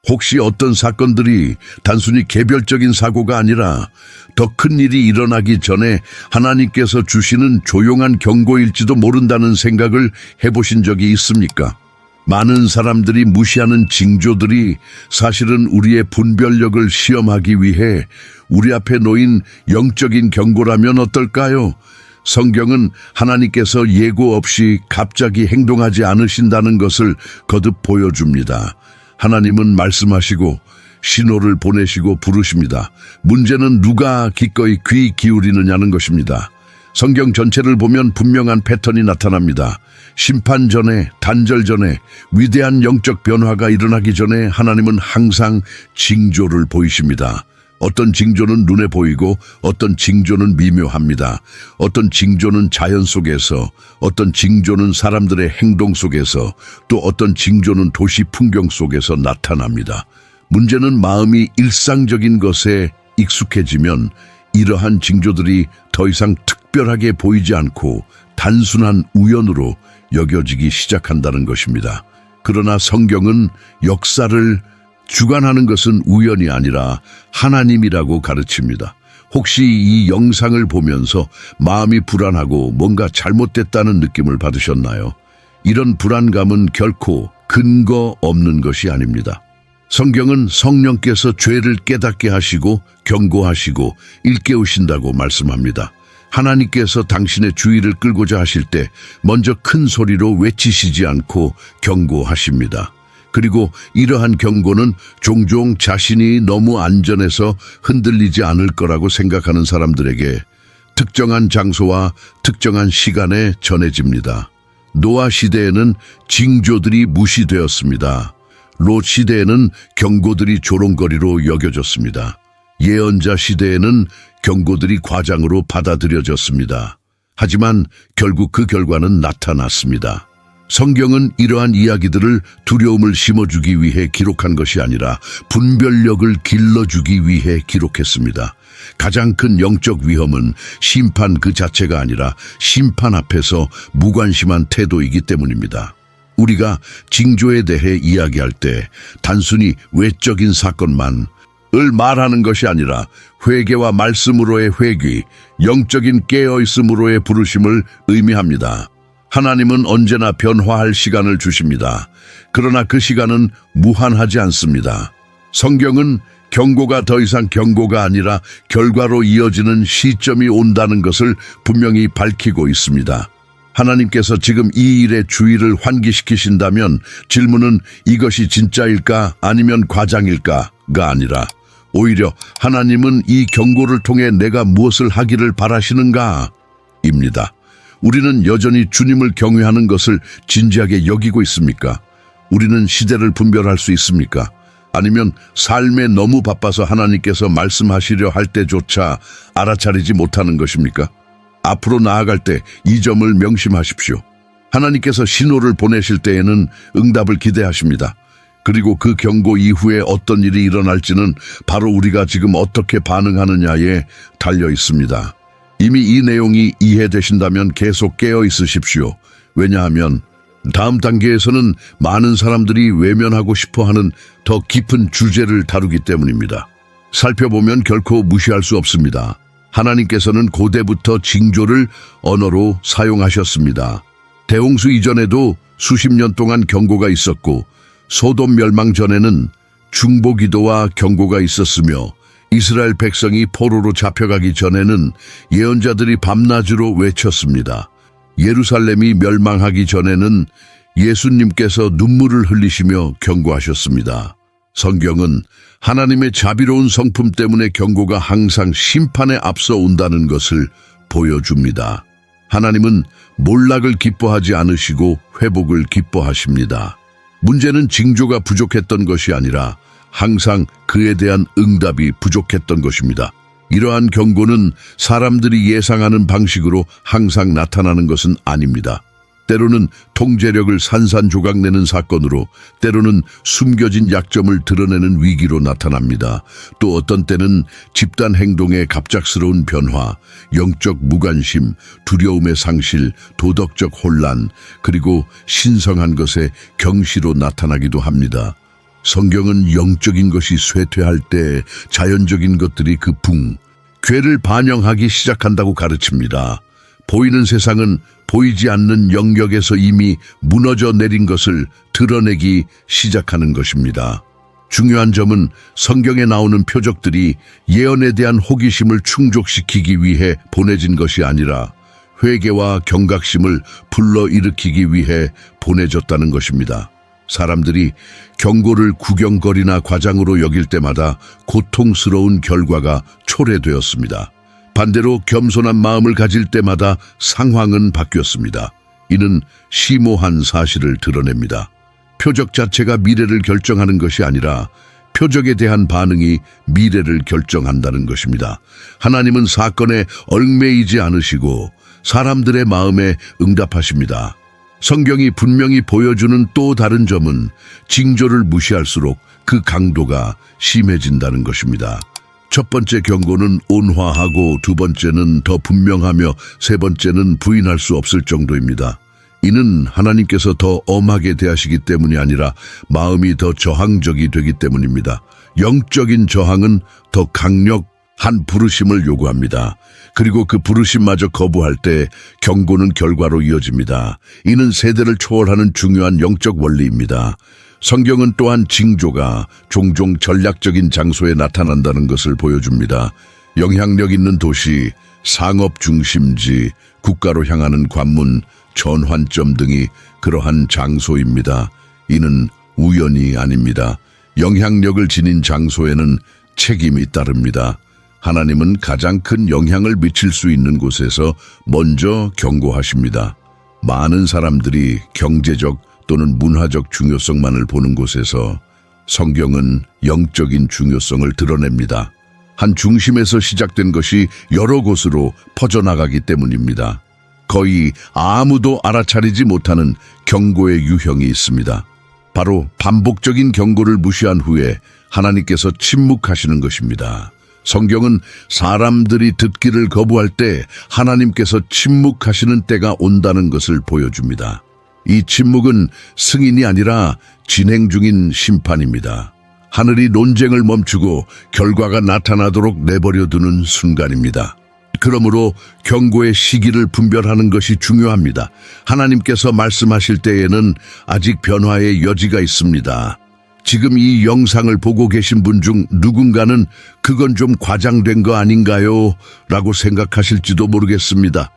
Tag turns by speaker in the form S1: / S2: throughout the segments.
S1: 혹시 어떤 사건들이 단순히 개별적인 사고가 아니라 더 큰 일이 일어나기 전에 하나님께서 주시는 조용한 경고일지도 모른다는 생각을 해보신 적이 있습니까? 많은 사람들이 무시하는 징조들이 사실은 우리의 분별력을 시험하기 위해 우리 앞에 놓인 영적인 경고라면 어떨까요? 성경은 하나님께서 예고 없이 갑자기 행동하지 않으신다는 것을 거듭 보여줍니다. 하나님은 말씀하시고 신호를 보내시고 부르십니다. 문제는 누가 기꺼이 귀 기울이느냐는 것입니다. 성경 전체를 보면 분명한 패턴이 나타납니다. 심판 전에, 단절 전에, 위대한 영적 변화가 일어나기 전에 하나님은 항상 징조를 보이십니다. 어떤 징조는 눈에 보이고 어떤 징조는 미묘합니다. 어떤 징조는 자연 속에서, 어떤 징조는 사람들의 행동 속에서, 또 어떤 징조는 도시 풍경 속에서 나타납니다. 문제는 마음이 일상적인 것에 익숙해지면 이러한 징조들이 더 이상 특별하게 보이지 않고 단순한 우연으로 여겨지기 시작한다는 것입니다. 그러나 성경은 역사를 주관하는 것은 우연이 아니라 하나님이라고 가르칩니다. 혹시 이 영상을 보면서 마음이 불안하고 뭔가 잘못됐다는 느낌을 받으셨나요? 이런 불안감은 결코 근거 없는 것이 아닙니다. 성경은 성령께서 죄를 깨닫게 하시고 경고하시고 일깨우신다고 말씀합니다. 하나님께서 당신의 주의를 끌고자 하실 때 먼저 큰 소리로 외치시지 않고 경고하십니다. 그리고 이러한 경고는 종종 자신이 너무 안전해서 흔들리지 않을 거라고 생각하는 사람들에게 특정한 장소와 특정한 시간에 전해집니다. 노아 시대에는 징조들이 무시되었습니다. 롯 시대에는 경고들이 조롱거리로 여겨졌습니다. 예언자 시대에는 경고들이 과장으로 받아들여졌습니다. 하지만 결국 그 결과는 나타났습니다. 성경은 이러한 이야기들을 두려움을 심어주기 위해 기록한 것이 아니라 분별력을 길러주기 위해 기록했습니다. 가장 큰 영적 위험은 심판 그 자체가 아니라 심판 앞에서 무관심한 태도이기 때문입니다. 우리가 징조에 대해 이야기할 때 단순히 외적인 사건만을 말하는 것이 아니라 회개와 말씀으로의 회귀, 영적인 깨어있음으로의 부르심을 의미합니다. 하나님은 언제나 변화할 시간을 주십니다. 그러나 그 시간은 무한하지 않습니다. 성경은 경고가 더 이상 경고가 아니라 결과로 이어지는 시점이 온다는 것을 분명히 밝히고 있습니다. 하나님께서 지금 이 일의 주의를 환기시키신다면 질문은 이것이 진짜일까 아니면 과장일까가 아니라 오히려 하나님은 이 경고를 통해 내가 무엇을 하기를 바라시는가? 입니다. 우리는 여전히 주님을 경외하는 것을 진지하게 여기고 있습니까? 우리는 시대를 분별할 수 있습니까? 아니면 삶에 너무 바빠서 하나님께서 말씀하시려 할 때조차 알아차리지 못하는 것입니까? 앞으로 나아갈 때 이 점을 명심하십시오. 하나님께서 신호를 보내실 때에는 응답을 기대하십니다. 그리고 그 경고 이후에 어떤 일이 일어날지는 바로 우리가 지금 어떻게 반응하느냐에 달려 있습니다. 이미 이 내용이 이해되신다면 계속 깨어 있으십시오. 왜냐하면 다음 단계에서는 많은 사람들이 외면하고 싶어하는 더 깊은 주제를 다루기 때문입니다. 살펴보면 결코 무시할 수 없습니다. 하나님께서는 고대부터 징조를 언어로 사용하셨습니다. 대홍수 이전에도 수십 년 동안 경고가 있었고 소돔 멸망 전에는 중보기도와 경고가 있었으며 이스라엘 백성이 포로로 잡혀가기 전에는 예언자들이 밤낮으로 외쳤습니다. 예루살렘이 멸망하기 전에는 예수님께서 눈물을 흘리시며 경고하셨습니다. 성경은 하나님의 자비로운 성품 때문에 경고가 항상 심판에 앞서 온다는 것을 보여줍니다. 하나님은 몰락을 기뻐하지 않으시고 회복을 기뻐하십니다. 문제는 징조가 부족했던 것이 아니라 항상 그에 대한 응답이 부족했던 것입니다. 이러한 경고는 사람들이 예상하는 방식으로 항상 나타나는 것은 아닙니다. 때로는 통제력을 산산조각내는 사건으로, 때로는 숨겨진 약점을 드러내는 위기로 나타납니다. 또 어떤 때는 집단 행동의 갑작스러운 변화, 영적 무관심, 두려움의 상실, 도덕적 혼란, 그리고 신성한 것의 경시로 나타나기도 합니다. 성경은 영적인 것이 쇠퇴할 때 자연적인 것들이 그 괴를 반영하기 시작한다고 가르칩니다. 보이는 세상은 보이지 않는 영역에서 이미 무너져 내린 것을 드러내기 시작하는 것입니다. 중요한 점은 성경에 나오는 표적들이 예언에 대한 호기심을 충족시키기 위해 보내진 것이 아니라 회개와 경각심을 불러일으키기 위해 보내졌다는 것입니다. 사람들이 경고를 구경거리나 과장으로 여길 때마다 고통스러운 결과가 초래되었습니다. 반대로 겸손한 마음을 가질 때마다 상황은 바뀌었습니다. 이는 심오한 사실을 드러냅니다. 표적 자체가 미래를 결정하는 것이 아니라 표적에 대한 반응이 미래를 결정한다는 것입니다. 하나님은 사건에 얽매이지 않으시고 사람들의 마음에 응답하십니다. 성경이 분명히 보여주는 또 다른 점은 징조를 무시할수록 그 강도가 심해진다는 것입니다. 첫 번째 경고는 온화하고 두 번째는 더 분명하며 세 번째는 부인할 수 없을 정도입니다. 이는 하나님께서 더 엄하게 대하시기 때문이 아니라 마음이 더 저항적이 되기 때문입니다. 영적인 저항은 더 강력한 부르심을 요구합니다. 그리고 그 부르심마저 거부할 때 경고는 결과로 이어집니다. 이는 세대를 초월하는 중요한 영적 원리입니다. 성경은 또한 징조가 종종 전략적인 장소에 나타난다는 것을 보여줍니다. 영향력 있는 도시, 상업 중심지, 국가로 향하는 관문, 전환점 등이 그러한 장소입니다. 이는 우연이 아닙니다. 영향력을 지닌 장소에는 책임이 따릅니다. 하나님은 가장 큰 영향을 미칠 수 있는 곳에서 먼저 경고하십니다. 많은 사람들이 경제적 또는 문화적 중요성만을 보는 곳에서 성경은 영적인 중요성을 드러냅니다. 한 중심에서 시작된 것이 여러 곳으로 퍼져나가기 때문입니다. 거의 아무도 알아차리지 못하는 경고의 유형이 있습니다. 바로 반복적인 경고를 무시한 후에 하나님께서 침묵하시는 것입니다. 성경은 사람들이 듣기를 거부할 때 하나님께서 침묵하시는 때가 온다는 것을 보여줍니다. 이 침묵은 승인이 아니라 진행 중인 심판입니다. 하늘이 논쟁을 멈추고 결과가 나타나도록 내버려두는 순간입니다. 그러므로 경고의 시기를 분별하는 것이 중요합니다. 하나님께서 말씀하실 때에는 아직 변화의 여지가 있습니다. 지금 이 영상을 보고 계신 분 중 누군가는 그건 좀 과장된 거 아닌가요? 라고 생각하실지도 모르겠습니다.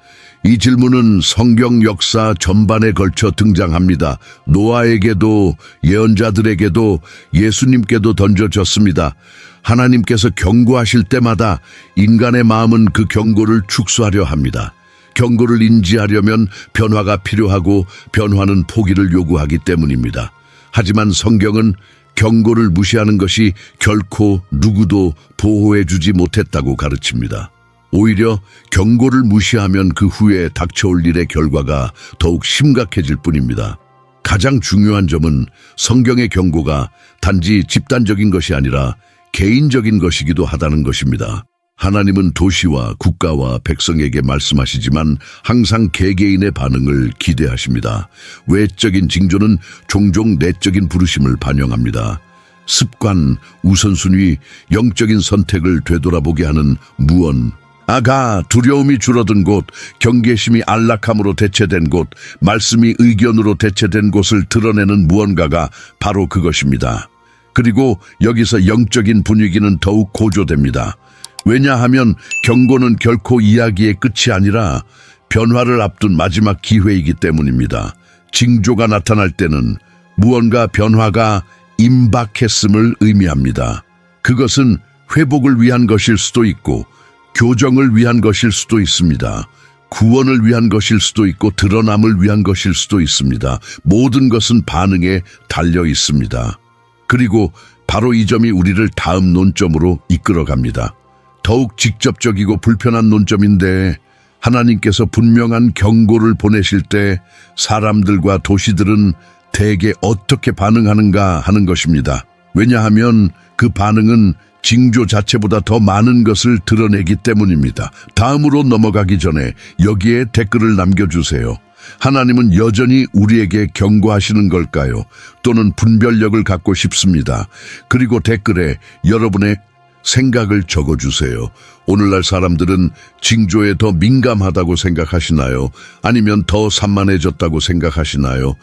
S1: 이 질문은 성경 역사 전반에 걸쳐 등장합니다. 노아에게도 예언자들에게도 예수님께도 던져졌습니다. 하나님께서 경고하실 때마다 인간의 마음은 그 경고를 축소하려 합니다. 경고를 인지하려면 변화가 필요하고 변화는 포기를 요구하기 때문입니다. 하지만 성경은 경고를 무시하는 것이 결코 누구도 보호해주지 못했다고 가르칩니다. 오히려 경고를 무시하면 그 후에 닥쳐올 일의 결과가 더욱 심각해질 뿐입니다. 가장 중요한 점은 성경의 경고가 단지 집단적인 것이 아니라 개인적인 것이기도 하다는 것입니다. 하나님은 도시와 국가와 백성에게 말씀하시지만 항상 개개인의 반응을 기대하십니다. 외적인 징조는 종종 내적인 부르심을 반영합니다. 습관, 우선순위, 영적인 선택을 되돌아보게 하는 무언, 두려움이 줄어든 곳, 경계심이 안락함으로 대체된 곳, 말씀이 의견으로 대체된 곳을 드러내는 무언가가 바로 그것입니다. 그리고 여기서 영적인 분위기는 더욱 고조됩니다. 왜냐하면 경고는 결코 이야기의 끝이 아니라 변화를 앞둔 마지막 기회이기 때문입니다. 징조가 나타날 때는 무언가 변화가 임박했음을 의미합니다. 그것은 회복을 위한 것일 수도 있고 교정을 위한 것일 수도 있습니다. 구원을 위한 것일 수도 있고 드러남을 위한 것일 수도 있습니다. 모든 것은 반응에 달려 있습니다. 그리고 바로 이 점이 우리를 다음 논점으로 이끌어갑니다. 더욱 직접적이고 불편한 논점인데 하나님께서 분명한 경고를 보내실 때 사람들과 도시들은 대개 어떻게 반응하는가 하는 것입니다. 왜냐하면 그 반응은 징조 자체보다 더 많은 것을 드러내기 때문입니다. 다음으로 넘어가기 전에 여기에 댓글을 남겨주세요. 하나님은 여전히 우리에게 경고하시는 걸까요? 또는 분별력을 갖고 싶습니다. 그리고 댓글에 여러분의 생각을 적어주세요. 오늘날 사람들은 징조에 더 민감하다고 생각하시나요? 아니면 더 산만해졌다고 생각하시나요?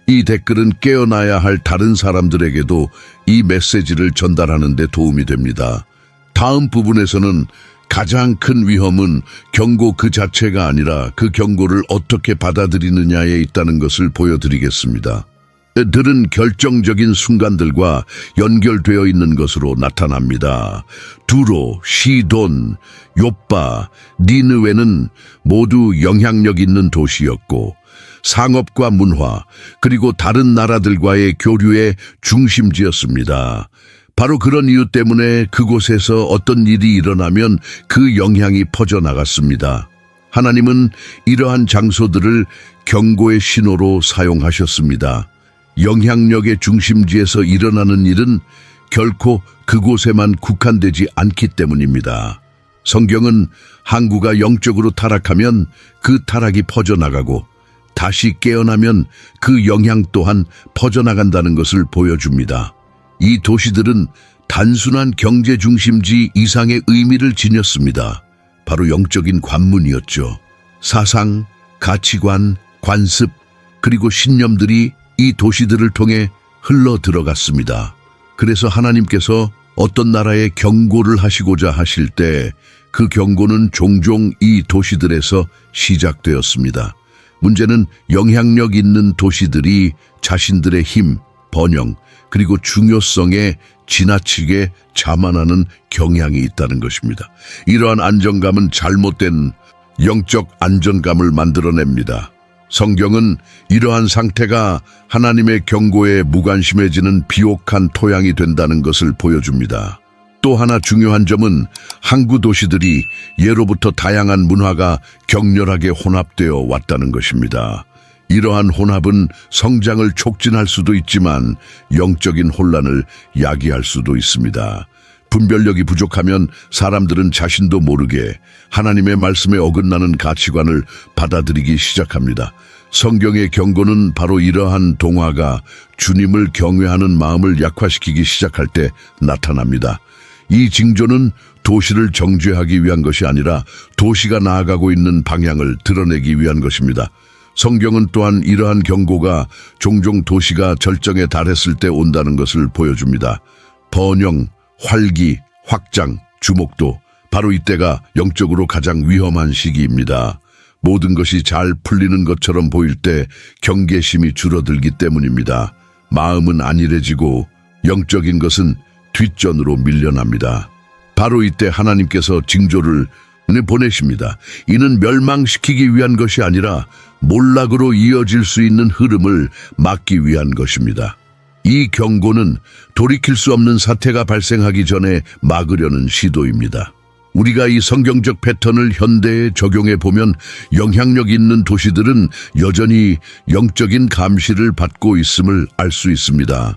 S1: 이 댓글은 깨어나야 할 다른 사람들에게도 이 메시지를 전달하는 데 도움이 됩니다. 다음 부분에서는 가장 큰 위험은 경고 그 자체가 아니라 그 경고를 어떻게 받아들이느냐에 있다는 것을 보여드리겠습니다. 들은 결정적인 순간들과 연결되어 있는 것으로 나타납니다. 두로, 시돈, 요빠, 니느웨는 모두 영향력 있는 도시였고 상업과 문화 그리고 다른 나라들과의 교류의 중심지였습니다. 바로 그런 이유 때문에 그곳에서 어떤 일이 일어나면 그 영향이 퍼져나갔습니다. 하나님은 이러한 장소들을 경고의 신호로 사용하셨습니다. 영향력의 중심지에서 일어나는 일은 결코 그곳에만 국한되지 않기 때문입니다. 성경은 항구가 영적으로 타락하면 그 타락이 퍼져나가고 다시 깨어나면 그 영향 또한 퍼져나간다는 것을 보여줍니다. 이 도시들은 단순한 경제 중심지 이상의 의미를 지녔습니다. 바로 영적인 관문이었죠. 사상, 가치관, 관습, 그리고 신념들이 이 도시들을 통해 흘러 들어갔습니다. 그래서 하나님께서 어떤 나라에 경고를 하시고자 하실 때 그 경고는 종종 이 도시들에서 시작되었습니다. 문제는 영향력 있는 도시들이 자신들의 힘, 번영, 그리고 중요성에 지나치게 자만하는 경향이 있다는 것입니다. 이러한 안정감은 잘못된 영적 안전감을 만들어냅니다. 성경은 이러한 상태가 하나님의 경고에 무관심해지는 비옥한 토양이 된다는 것을 보여줍니다. 또 하나 중요한 점은 항구 도시들이 예로부터 다양한 문화가 격렬하게 혼합되어 왔다는 것입니다. 이러한 혼합은 성장을 촉진할 수도 있지만 영적인 혼란을 야기할 수도 있습니다. 분별력이 부족하면 사람들은 자신도 모르게 하나님의 말씀에 어긋나는 가치관을 받아들이기 시작합니다. 성경의 경고는 바로 이러한 동화가 주님을 경외하는 마음을 약화시키기 시작할 때 나타납니다. 이 징조는 도시를 정죄하기 위한 것이 아니라 도시가 나아가고 있는 방향을 드러내기 위한 것입니다. 성경은 또한 이러한 경고가 종종 도시가 절정에 달했을 때 온다는 것을 보여줍니다. 번영, 활기, 확장, 주목도, 바로 이때가 영적으로 가장 위험한 시기입니다. 모든 것이 잘 풀리는 것처럼 보일 때 경계심이 줄어들기 때문입니다. 마음은 안일해지고 영적인 것은 뒷전으로 밀려납니다. 바로 이때 하나님께서 징조를 보내십니다. 이는 멸망시키기 위한 것이 아니라 몰락으로 이어질 수 있는 흐름을 막기 위한 것입니다. 이 경고는 돌이킬 수 없는 사태가 발생하기 전에 막으려는 시도입니다. 우리가 이 성경적 패턴을 현대에 적용해 보면 영향력 있는 도시들은 여전히 영적인 감시를 받고 있음을 알 수 있습니다.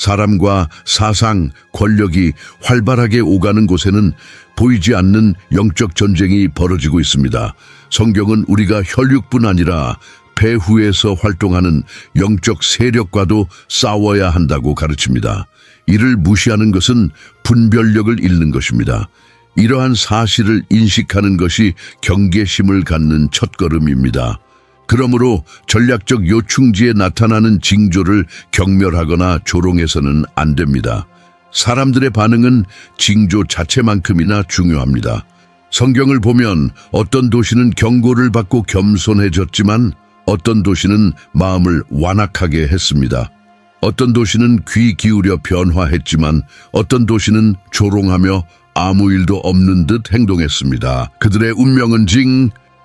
S1: 사람과 사상, 권력이 활발하게 오가는 곳에는 보이지 않는 영적 전쟁이 벌어지고 있습니다. 성경은 우리가 혈육뿐 아니라 배후에서 활동하는 영적 세력과도 싸워야 한다고 가르칩니다. 이를 무시하는 것은 분별력을 잃는 것입니다. 이러한 사실을 인식하는 것이 경계심을 갖는 첫걸음입니다. 그러므로 전략적 요충지에 나타나는 징조를 경멸하거나 조롱해서는 안 됩니다. 사람들의 반응은 징조 자체만큼이나 중요합니다. 성경을 보면 어떤 도시는 경고를 받고 겸손해졌지만 어떤 도시는 마음을 완악하게 했습니다. 어떤 도시는 귀 기울여 변화했지만 어떤 도시는 조롱하며 아무 일도 없는 듯 행동했습니다. 그들의 운명은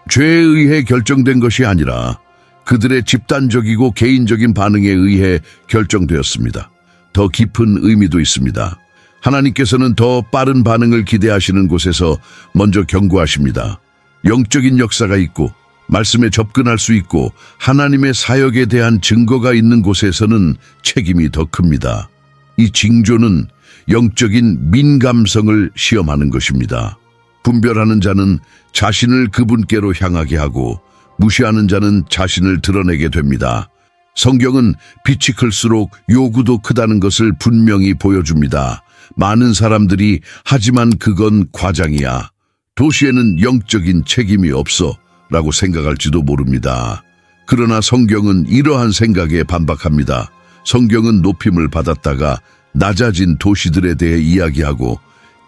S1: 죄에 의해 결정된 것이 아니라 그들의 집단적이고 개인적인 반응에 의해 결정되었습니다. 더 깊은 의미도 있습니다. 하나님께서는 더 빠른 반응을 기대하시는 곳에서 먼저 경고하십니다. 영적인 역사가 있고 말씀에 접근할 수 있고 하나님의 사역에 대한 증거가 있는 곳에서는 책임이 더 큽니다. 이 징조는 영적인 민감성을 시험하는 것입니다. 분별하는 자는 자신을 그분께로 향하게 하고 무시하는 자는 자신을 드러내게 됩니다. 성경은 빛이 클수록 요구도 크다는 것을 분명히 보여줍니다. 많은 사람들이 하지만 그건 과장이야. 도시에는 영적인 책임이 없어 라고 생각할지도 모릅니다. 그러나 성경은 이러한 생각에 반박합니다. 성경은 높임을 받았다가 낮아진 도시들에 대해 이야기하고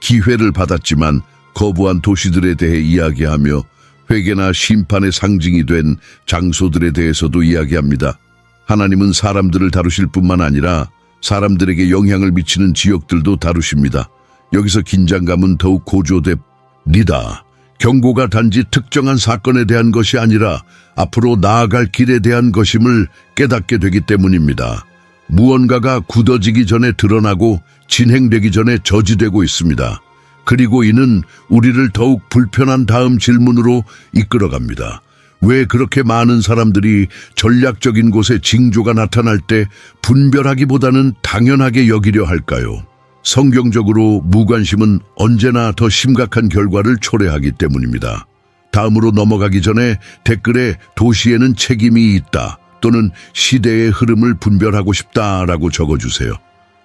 S1: 기회를 받았지만 거부한 도시들에 대해 이야기하며 회개나 심판의 상징이 된 장소들에 대해서도 이야기합니다. 하나님은 사람들을 다루실 뿐만 아니라 사람들에게 영향을 미치는 지역들도 다루십니다. 여기서 긴장감은 더욱 고조됩니다. 경고가 단지 특정한 사건에 대한 것이 아니라 앞으로 나아갈 길에 대한 것임을 깨닫게 되기 때문입니다. 무언가가 굳어지기 전에 드러나고 진행되기 전에 저지되고 있습니다. 그리고 이는 우리를 더욱 불편한 다음 질문으로 이끌어갑니다. 왜 그렇게 많은 사람들이 전략적인 곳에 징조가 나타날 때 분별하기보다는 당연하게 여기려 할까요? 성경적으로 무관심은 언제나 더 심각한 결과를 초래하기 때문입니다. 다음으로 넘어가기 전에 댓글에 도시에는 책임이 있다 또는 시대의 흐름을 분별하고 싶다라고 적어주세요.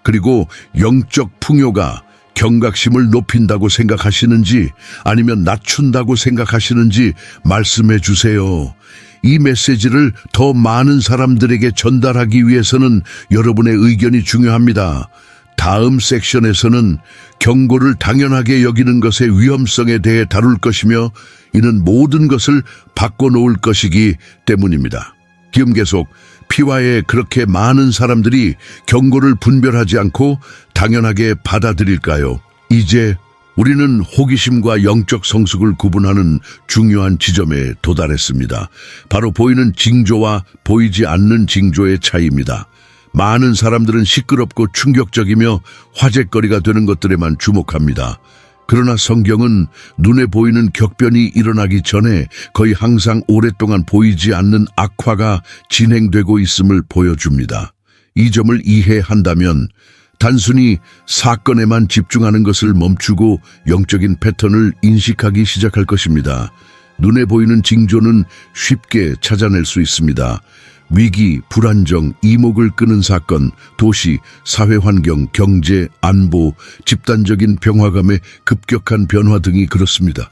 S1: 그리고 영적 풍요가 경각심을 높인다고 생각하시는지 아니면 낮춘다고 생각하시는지 말씀해 주세요. 이 메시지를 더 많은 사람들에게 전달하기 위해서는 여러분의 의견이 중요합니다. 다음 섹션에서는 경고를 당연하게 여기는 것의 위험성에 대해 다룰 것이며 이는 모든 것을 바꿔놓을 것이기 때문입니다. 계속 피와에 그렇게 많은 사람들이 경고를 분별하지 않고 당연하게 받아들일까요? 이제 우리는 호기심과 영적 성숙을 구분하는 중요한 지점에 도달했습니다. 바로 보이는 징조와 보이지 않는 징조의 차이입니다. 많은 사람들은 시끄럽고 충격적이며 화제거리가 되는 것들에만 주목합니다. 그러나 성경은 눈에 보이는 격변이 일어나기 전에 거의 항상 오랫동안 보이지 않는 악화가 진행되고 있음을 보여줍니다. 이 점을 이해한다면 단순히 사건에만 집중하는 것을 멈추고 영적인 패턴을 인식하기 시작할 것입니다. 눈에 보이는 징조는 쉽게 찾아낼 수 있습니다. 위기, 불안정, 이목을 끄는 사건, 도시, 사회환경, 경제, 안보, 집단적인 평화감의 급격한 변화 등이 그렇습니다.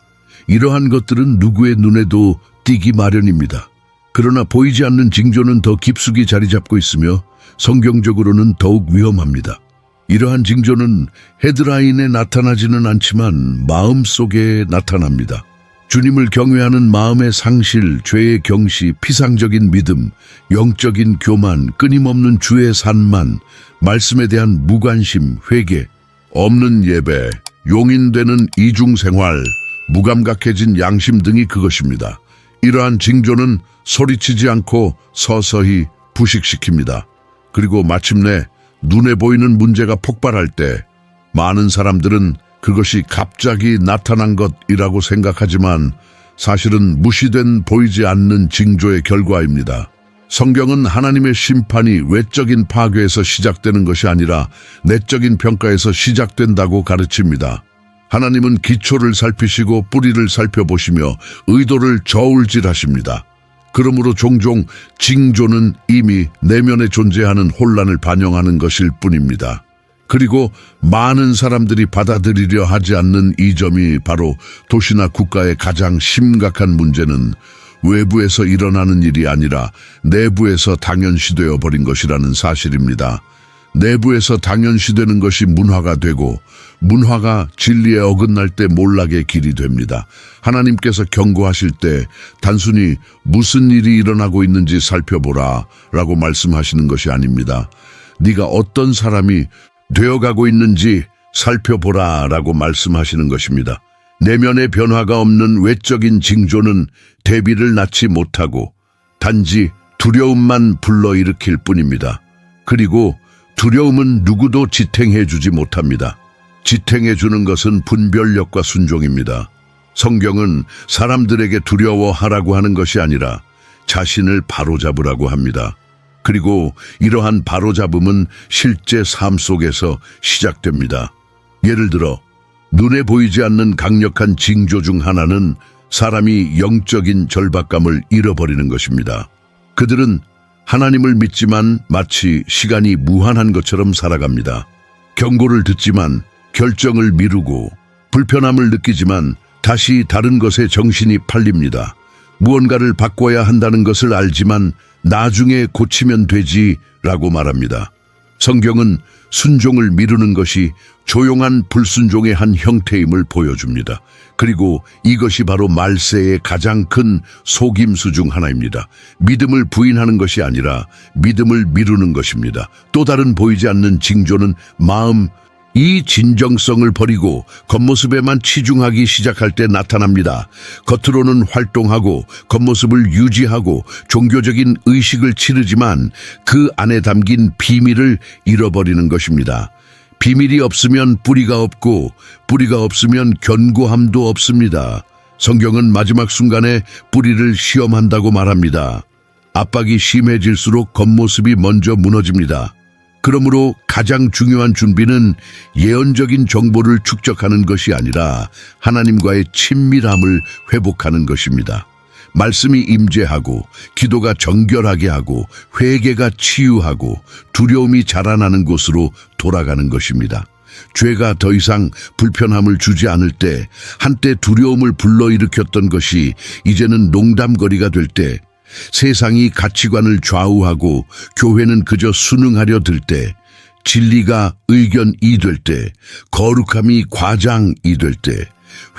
S1: 이러한 것들은 누구의 눈에도 띄기 마련입니다. 그러나 보이지 않는 징조는 더 깊숙이 자리 잡고 있으며 성경적으로는 더욱 위험합니다. 이러한 징조는 헤드라인에 나타나지는 않지만 마음속에 나타납니다. 주님을 경외하는 마음의 상실, 죄의 경시, 피상적인 믿음, 영적인 교만, 끊임없는 주의 산만, 말씀에 대한 무관심, 회개, 없는 예배, 용인되는 이중생활, 무감각해진 양심 등이 그것입니다. 이러한 징조는 소리치지 않고 서서히 부식시킵니다. 그리고 마침내 눈에 보이는 문제가 폭발할 때 많은 사람들은 그것이 갑자기 나타난 것이라고 생각하지만 사실은 무시된 보이지 않는 징조의 결과입니다. 성경은 하나님의 심판이 외적인 파괴에서 시작되는 것이 아니라 내적인 평가에서 시작된다고 가르칩니다. 하나님은 기초를 살피시고 뿌리를 살펴보시며 의도를 저울질하십니다. 그러므로 종종 징조는 이미 내면에 존재하는 혼란을 반영하는 것일 뿐입니다. 그리고 많은 사람들이 받아들이려 하지 않는 이 점이 바로 도시나 국가의 가장 심각한 문제는 외부에서 일어나는 일이 아니라 내부에서 당연시되어 버린 것이라는 사실입니다. 내부에서 당연시되는 것이 문화가 되고 문화가 진리에 어긋날 때 몰락의 길이 됩니다. 하나님께서 경고하실 때 단순히 무슨 일이 일어나고 있는지 살펴보라 라고 말씀하시는 것이 아닙니다. 네가 어떤 사람이 되어가고 있는지 살펴보라 라고 말씀하시는 것입니다. 내면의 변화가 없는 외적인 징조는 대비를 낳지 못하고 단지 두려움만 불러일으킬 뿐입니다. 그리고 두려움은 누구도 지탱해주지 못합니다. 지탱해주는 것은 분별력과 순종입니다. 성경은 사람들에게 두려워하라고 하는 것이 아니라 자신을 바로잡으라고 합니다. 그리고 이러한 바로잡음은 실제 삶 속에서 시작됩니다. 예를 들어 눈에 보이지 않는 강력한 징조 중 하나는 사람이 영적인 절박감을 잃어버리는 것입니다. 그들은 하나님을 믿지만 마치 시간이 무한한 것처럼 살아갑니다. 경고를 듣지만 결정을 미루고, 불편함을 느끼지만 다시 다른 것에 정신이 팔립니다. 무언가를 바꿔야 한다는 것을 알지만 나중에 고치면 되지라고 말합니다. 성경은 순종을 미루는 것이 조용한 불순종의 한 형태임을 보여줍니다. 그리고 이것이 바로 말세의 가장 큰 속임수 중 하나입니다. 믿음을 부인하는 것이 아니라 믿음을 미루는 것입니다. 또 다른 보이지 않는 징조는 이 진정성을 버리고 겉모습에만 치중하기 시작할 때 나타납니다. 겉으로는 활동하고 겉모습을 유지하고 종교적인 의식을 치르지만 그 안에 담긴 비밀을 잃어버리는 것입니다. 비밀이 없으면 뿌리가 없고 뿌리가 없으면 견고함도 없습니다. 성경은 마지막 순간에 뿌리를 시험한다고 말합니다. 압박이 심해질수록 겉모습이 먼저 무너집니다. 그러므로 가장 중요한 준비는 예언적인 정보를 축적하는 것이 아니라 하나님과의 친밀함을 회복하는 것입니다. 말씀이 임재하고, 기도가 정결하게 하고, 회개가 치유하고, 두려움이 자라나는 곳으로 돌아가는 것입니다. 죄가 더 이상 불편함을 주지 않을 때, 한때 두려움을 불러일으켰던 것이 이제는 농담거리가 될 때, 세상이 가치관을 좌우하고 교회는 그저 순응하려 들 때, 진리가 의견이 될 때, 거룩함이 과장이 될 때,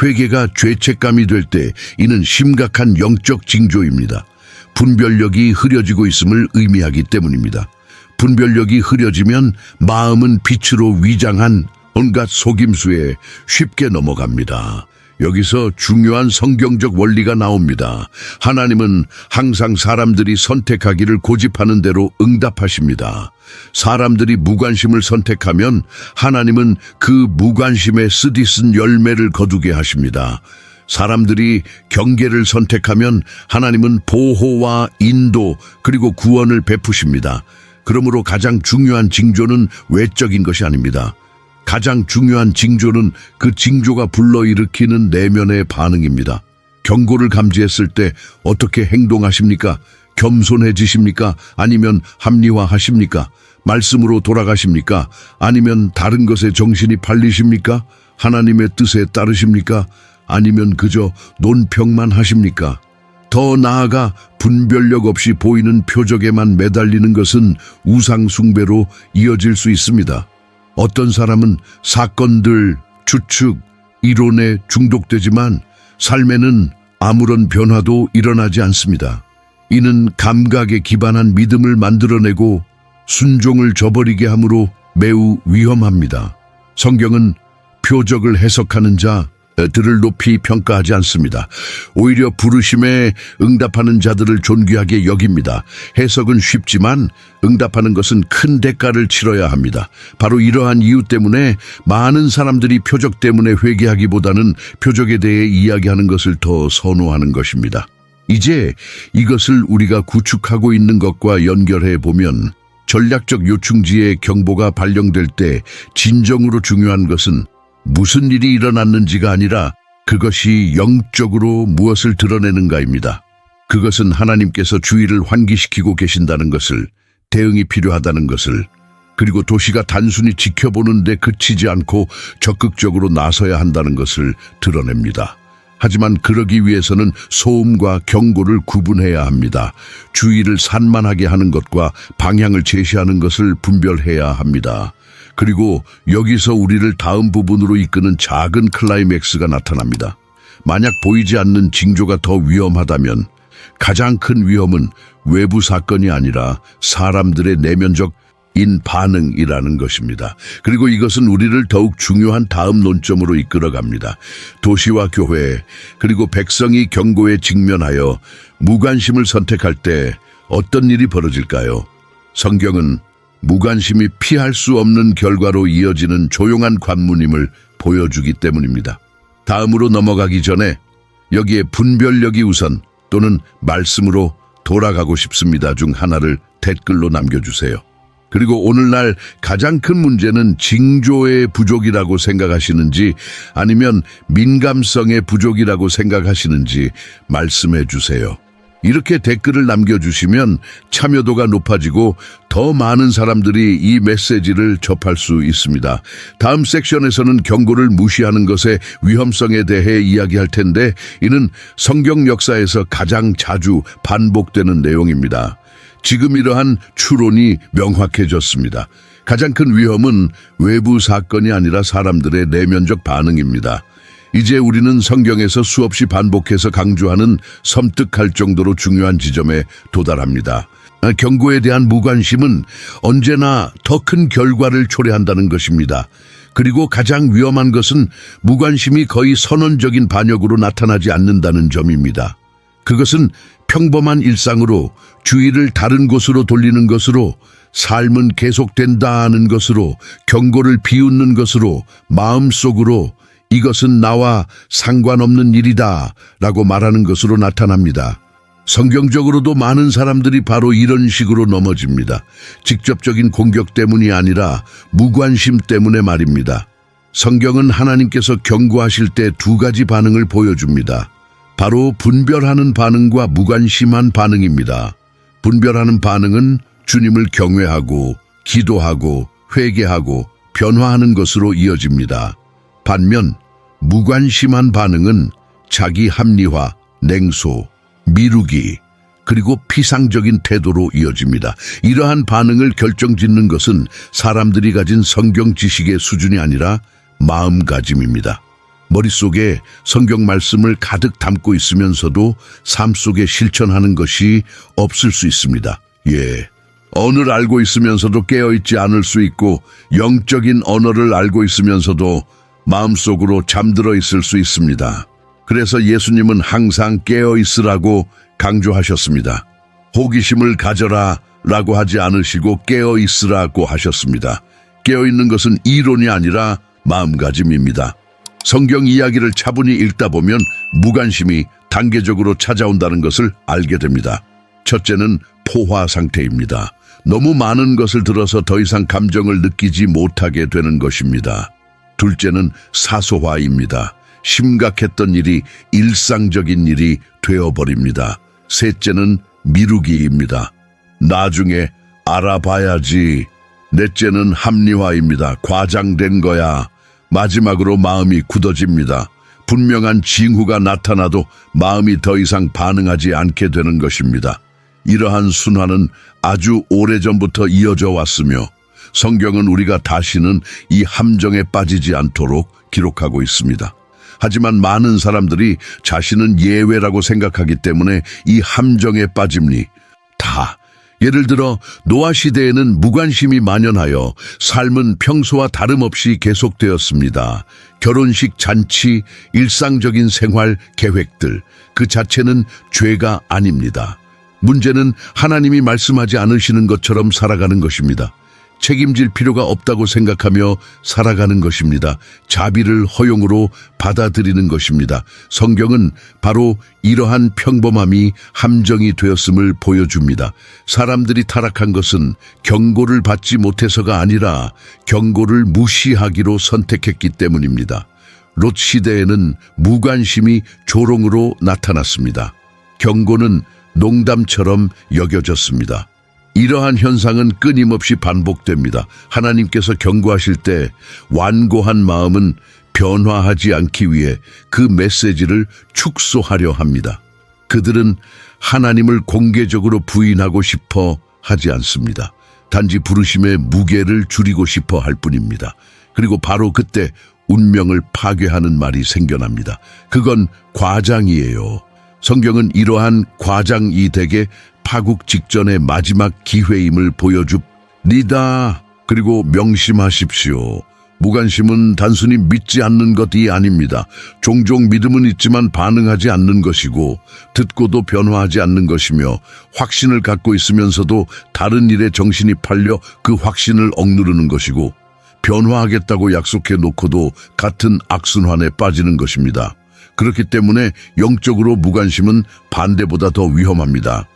S1: 회개가 죄책감이 될 때, 이는 심각한 영적 징조입니다. 분별력이 흐려지고 있음을 의미하기 때문입니다. 분별력이 흐려지면 마음은 빛으로 위장한 온갖 속임수에 쉽게 넘어갑니다. 여기서 중요한 성경적 원리가 나옵니다. 하나님은 항상 사람들이 선택하기를 고집하는 대로 응답하십니다. 사람들이 무관심을 선택하면 하나님은 그 무관심에 쓰디쓴 열매를 거두게 하십니다. 사람들이 경계를 선택하면 하나님은 보호와 인도 그리고 구원을 베푸십니다. 그러므로 가장 중요한 징조는 외적인 것이 아닙니다. 가장 중요한 징조는 그 징조가 불러일으키는 내면의 반응입니다. 경고를 감지했을 때 어떻게 행동하십니까? 겸손해지십니까? 아니면 합리화하십니까? 말씀으로 돌아가십니까? 아니면 다른 것에 정신이 팔리십니까? 하나님의 뜻에 따르십니까? 아니면 그저 논평만 하십니까? 더 나아가 분별력 없이 보이는 표적에만 매달리는 것은 우상 숭배로 이어질 수 있습니다. 어떤 사람은 사건들, 추측, 이론에 중독되지만 삶에는 아무런 변화도 일어나지 않습니다. 이는 감각에 기반한 믿음을 만들어내고 순종을 저버리게 하므로 매우 위험합니다. 성경은 표적을 해석하는 자들을 높이 평가하지 않습니다. 오히려 부르심에 응답하는 자들을 존귀하게 여깁니다. 해석은 쉽지만 응답하는 것은 큰 대가를 치러야 합니다. 바로 이러한 이유 때문에 많은 사람들이 표적 때문에 회개하기보다는 표적에 대해 이야기하는 것을 더 선호하는 것입니다. 이제 이것을 우리가 구축하고 있는 것과 연결해 보면 전략적 요충지의 경보가 발령될 때 진정으로 중요한 것은 무슨 일이 일어났는지가 아니라 그것이 영적으로 무엇을 드러내는가입니다. 그것은 하나님께서 주의를 환기시키고 계신다는 것을, 대응이 필요하다는 것을, 그리고 도시가 단순히 지켜보는 데 그치지 않고 적극적으로 나서야 한다는 것을 드러냅니다. 하지만 그러기 위해서는 소음과 경고를 구분해야 합니다. 주의를 산만하게 하는 것과 방향을 제시하는 것을 분별해야 합니다. 그리고 여기서 우리를 다음 부분으로 이끄는 작은 클라이맥스가 나타납니다. 만약 보이지 않는 징조가 더 위험하다면 가장 큰 위험은 외부 사건이 아니라 사람들의 내면적 반응이라는 것입니다. 그리고 이것은 우리를 더욱 중요한 다음 논점으로 이끌어갑니다. 도시와 교회 그리고 백성이 경고에 직면하여 무관심을 선택할 때 어떤 일이 벌어질까요? 성경은 무관심이 피할 수 없는 결과로 이어지는 조용한 관문임을 보여주기 때문입니다. 다음으로 넘어가기 전에 여기에 분별력이 우선 또는 말씀으로 돌아가고 싶습니다 중 하나를 댓글로 남겨주세요. 그리고 오늘날 가장 큰 문제는 징조의 부족이라고 생각하시는지 아니면 민감성의 부족이라고 생각하시는지 말씀해 주세요. 이렇게 댓글을 남겨주시면 참여도가 높아지고 더 많은 사람들이 이 메시지를 접할 수 있습니다. 다음 섹션에서는 경고를 무시하는 것의 위험성에 대해 이야기할 텐데 이는 성경 역사에서 가장 자주 반복되는 내용입니다. 지금 이러한 추론이 명확해졌습니다. 가장 큰 위험은 외부 사건이 아니라 사람들의 내면적 반응입니다. 이제 우리는 성경에서 수없이 반복해서 강조하는 섬뜩할 정도로 중요한 지점에 도달합니다. 경고에 대한 무관심은 언제나 더 큰 결과를 초래한다는 것입니다. 그리고 가장 위험한 것은 무관심이 거의 선언적인 반역으로 나타나지 않는다는 점입니다. 그것은 평범한 일상으로 주의를 다른 곳으로 돌리는 것으로 삶은 계속된다는 것으로 경고를 비웃는 것으로 마음속으로 이것은 나와 상관없는 일이다 라고 말하는 것으로 나타납니다. 성경적으로도 많은 사람들이 바로 이런 식으로 넘어집니다. 직접적인 공격 때문이 아니라 무관심 때문에 말입니다. 성경은 하나님께서 경고하실 때 두 가지 반응을 보여줍니다. 바로 분별하는 반응과 무관심한 반응입니다. 분별하는 반응은 주님을 경외하고 기도하고 회개하고 변화하는 것으로 이어집니다. 반면 무관심한 반응은 자기 합리화, 냉소, 미루기, 그리고 피상적인 태도로 이어집니다. 이러한 반응을 결정짓는 것은 사람들이 가진 성경 지식의 수준이 아니라 마음가짐입니다. 머릿속에 성경 말씀을 가득 담고 있으면서도 삶 속에 실천하는 것이 없을 수 있습니다. 언어를 알고 있으면서도 깨어있지 않을 수 있고 영적인 언어를 알고 있으면서도 마음속으로 잠들어 있을 수 있습니다. 그래서 예수님은 항상 깨어있으라고 강조하셨습니다. 호기심을 가져라 라고 하지 않으시고 깨어있으라고 하셨습니다. 깨어있는 것은 이론이 아니라 마음가짐입니다. 성경 이야기를 차분히 읽다 보면 무관심이 단계적으로 찾아온다는 것을 알게 됩니다. 첫째는 포화 상태입니다. 너무 많은 것을 들어서 더 이상 감정을 느끼지 못하게 되는 것입니다. 둘째는 사소화입니다. 심각했던 일이 일상적인 일이 되어버립니다. 셋째는 미루기입니다. 나중에 알아봐야지. 넷째는 합리화입니다. 과장된 거야. 마지막으로 마음이 굳어집니다. 분명한 징후가 나타나도 마음이 더 이상 반응하지 않게 되는 것입니다. 이러한 순환은 아주 오래전부터 이어져 왔으며 성경은 우리가 다시는 이 함정에 빠지지 않도록 기록하고 있습니다. 하지만 많은 사람들이 자신은 예외라고 생각하기 때문에 이 함정에 빠짐니 다 예를 들어 노아 시대에는 무관심이 만연하여 삶은 평소와 다름없이 계속되었습니다. 결혼식 잔치, 일상적인 생활 계획들 그 자체는 죄가 아닙니다. 문제는 하나님이 말씀하지 않으시는 것처럼 살아가는 것입니다. 책임질 필요가 없다고 생각하며 살아가는 것입니다. 자비를 허용으로 받아들이는 것입니다. 성경은 바로 이러한 평범함이 함정이 되었음을 보여줍니다. 사람들이 타락한 것은 경고를 받지 못해서가 아니라 경고를 무시하기로 선택했기 때문입니다. 롯 시대에는 무관심이 조롱으로 나타났습니다. 경고는 농담처럼 여겨졌습니다. 이러한 현상은 끊임없이 반복됩니다. 하나님께서 경고하실 때 완고한 마음은 변화하지 않기 위해 그 메시지를 축소하려 합니다. 그들은 하나님을 공개적으로 부인하고 싶어 하지 않습니다. 단지 부르심의 무게를 줄이고 싶어 할 뿐입니다. 그리고 바로 그때 운명을 파괴하는 말이 생겨납니다. 그건 과장이에요. 성경은 이러한 과장 이댁의 파국 직전의 마지막 기회임을 보여줍니다. 그리고 명심하십시오. 무관심은 단순히 믿지 않는 것이 아닙니다. 종종 믿음은 있지만 반응하지 않는 것이고 듣고도 변화하지 않는 것이며 확신을 갖고 있으면서도 다른 일에 정신이 팔려 그 확신을 억누르는 것이고 변화하겠다고 약속해 놓고도 같은 악순환에 빠지는 것입니다. 그렇기 때문에 영적으로 무관심은 반대보다 더 위험합니다.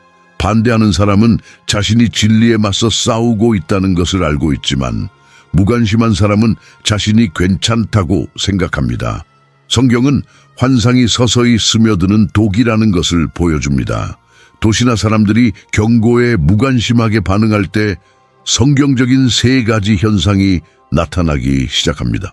S1: 반대하는 사람은 자신이 진리에 맞서 싸우고 있다는 것을 알고 있지만 무관심한 사람은 자신이 괜찮다고 생각합니다. 성경은 환상이 서서히 스며드는 독이라는 것을 보여줍니다. 도시나 사람들이 경고에 무관심하게 반응할 때 성경적인 세 가지 현상이 나타나기 시작합니다.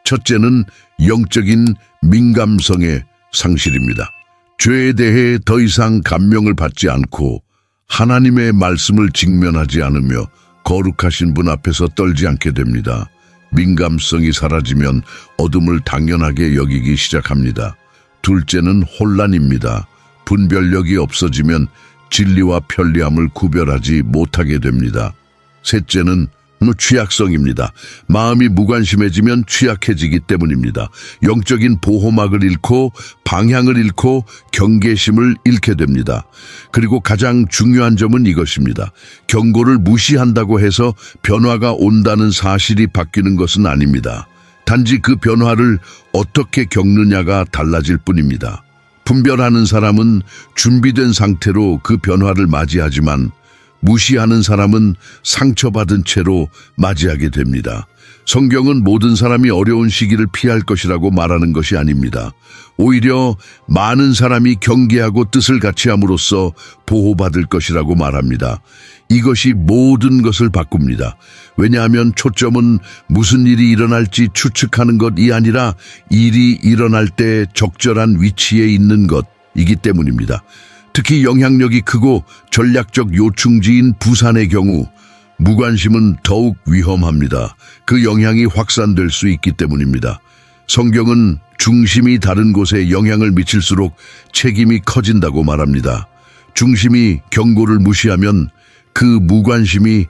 S1: 첫째는 영적인 민감성의 상실입니다. 죄에 대해 더 이상 감명을 받지 않고 하나님의 말씀을 직면하지 않으며 거룩하신 분 앞에서 떨지 않게 됩니다. 민감성이 사라지면 어둠을 당연하게 여기기 시작합니다. 둘째는 혼란입니다. 분별력이 없어지면 진리와 편리함을 구별하지 못하게 됩니다. 셋째는 취약성입니다. 마음이 무관심해지면 취약해지기 때문입니다. 영적인 보호막을 잃고 방향을 잃고 경계심을 잃게 됩니다. 그리고 가장 중요한 점은 이것입니다. 경고를 무시한다고 해서 변화가 온다는 사실이 바뀌는 것은 아닙니다. 단지 그 변화를 어떻게 겪느냐가 달라질 뿐입니다. 분별하는 사람은 준비된 상태로 그 변화를 맞이하지만 무시하는 사람은 상처받은 채로 맞이하게 됩니다. 성경은 모든 사람이 어려운 시기를 피할 것이라고 말하는 것이 아닙니다. 오히려 많은 사람이 경계하고 뜻을 같이 함으로써 보호받을 것이라고 말합니다. 이것이 모든 것을 바꿉니다. 왜냐하면 초점은 무슨 일이 일어날지 추측하는 것이 아니라 일이 일어날 때 적절한 위치에 있는 것이기 때문입니다. 특히 영향력이 크고 전략적 요충지인 부산의 경우 무관심은 더욱 위험합니다. 그 영향이 확산될 수 있기 때문입니다. 성경은 중심이 다른 곳에 영향을 미칠수록 책임이 커진다고 말합니다. 중심이 경고를 무시하면 그 무관심이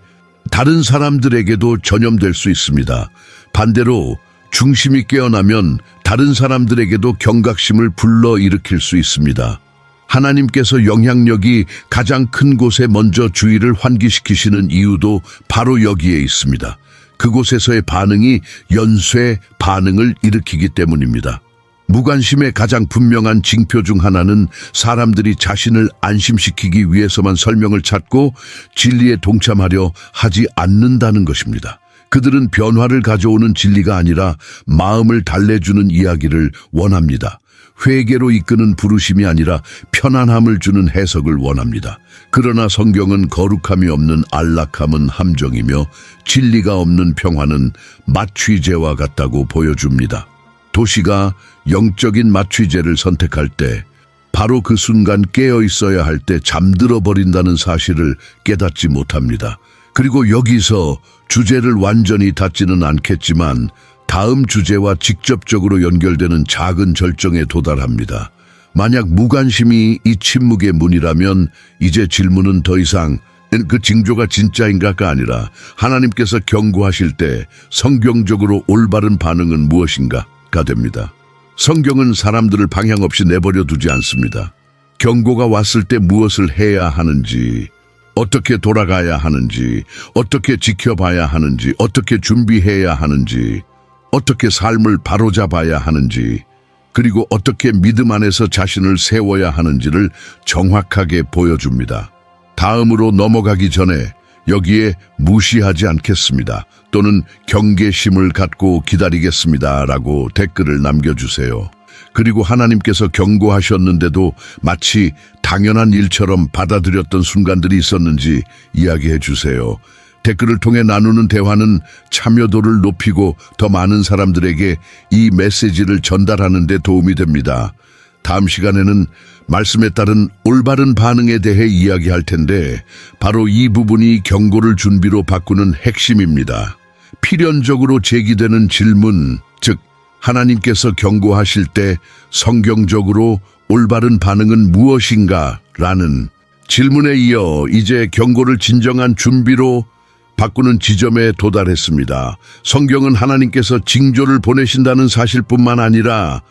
S1: 다른 사람들에게도 전염될 수 있습니다. 반대로 중심이 깨어나면 다른 사람들에게도 경각심을 불러일으킬 수 있습니다. 하나님께서 영향력이 가장 큰 곳에 먼저 주의를 환기시키시는 이유도 바로 여기에 있습니다. 그곳에서의 반응이 연쇄 반응을 일으키기 때문입니다. 무관심의 가장 분명한 징표 중 하나는 사람들이 자신을 안심시키기 위해서만 설명을 찾고 진리에 동참하려 하지 않는다는 것입니다. 그들은 변화를 가져오는 진리가 아니라 마음을 달래주는 이야기를 원합니다. 회개로 이끄는 부르심이 아니라 편안함을 주는 해석을 원합니다. 그러나 성경은 거룩함이 없는 안락함은 함정이며 진리가 없는 평화는 마취제와 같다고 보여줍니다. 도시가 영적인 마취제를 선택할 때 바로 그 순간 깨어 있어야 할 때 잠들어 버린다는 사실을 깨닫지 못합니다. 그리고 여기서 주제를 완전히 닫지는 않겠지만 다음 주제와 직접적으로 연결되는 작은 절정에 도달합니다. 만약 무관심이 이 침묵의 문이라면 이제 질문은 더 이상 그 징조가 진짜인가가 아니라 하나님께서 경고하실 때 성경적으로 올바른 반응은 무엇인가가 됩니다. 성경은 사람들을 방향 없이 내버려 두지 않습니다. 경고가 왔을 때 무엇을 해야 하는지, 어떻게 돌아가야 하는지, 어떻게 지켜봐야 하는지, 어떻게 준비해야 하는지, 어떻게 삶을 바로잡아야 하는지, 그리고 어떻게 믿음 안에서 자신을 세워야 하는지를 정확하게 보여줍니다. 다음으로 넘어가기 전에 여기에 무시하지 않겠습니다. 또는 경계심을 갖고 기다리겠습니다. 라고 댓글을 남겨주세요. 그리고 하나님께서 경고하셨는데도 마치 당연한 일처럼 받아들였던 순간들이 있었는지 이야기해 주세요. 댓글을 통해 나누는 대화는 참여도를 높이고 더 많은 사람들에게 이 메시지를 전달하는 데 도움이 됩니다. 다음 시간에는 말씀에 따른 올바른 반응에 대해 이야기할 텐데 바로 이 부분이 경고를 준비로 바꾸는 핵심입니다. 필연적으로 제기되는 질문, 즉 하나님께서 경고하실 때 성경적으로 올바른 반응은 무엇인가? 라는 질문에 이어 이제 경고를 진정한 준비로 바꾸는 지점에 도달했습니다. 성경은 하나님께서 징조를 보내신다는 사실뿐만 아니라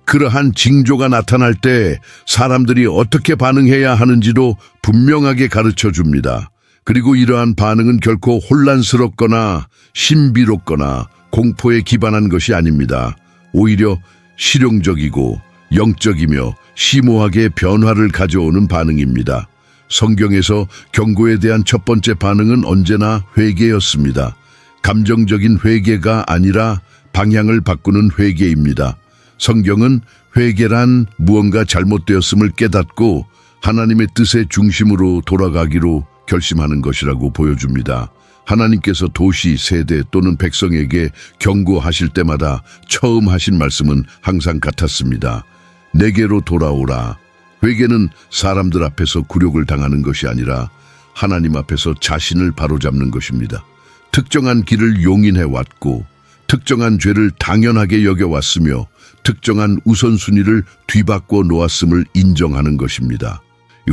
S1: 그러한 징조가 나타날 때 사람들이 어떻게 반응해야 하는지도 분명하게 가르쳐 줍니다. 그리고 이러한 반응은 결코 혼란스럽거나 신비롭거나 공포에 기반한 것이 아닙니다. 오히려 실용적이고 영적이며 심오하게 변화를 가져오는 반응입니다. 성경에서 경고에 대한 첫 번째 반응은 언제나 회개였습니다. 감정적인 회개가 아니라 방향을 바꾸는 회개입니다. 성경은 회개란 무언가 잘못되었음을 깨닫고 하나님의 뜻의 중심으로 돌아가기로 결심하는 것이라고 보여줍니다. 하나님께서 도시, 세대 또는 백성에게 경고하실 때마다 처음 하신 말씀은 항상 같았습니다. 내게로 돌아오라. 회개는 사람들 앞에서 굴욕을 당하는 것이 아니라 하나님 앞에서 자신을 바로잡는 것입니다. 특정한 길을 용인해왔고 특정한 죄를 당연하게 여겨왔으며 특정한 우선순위를 뒤바꿔 놓았음을 인정하는 것입니다.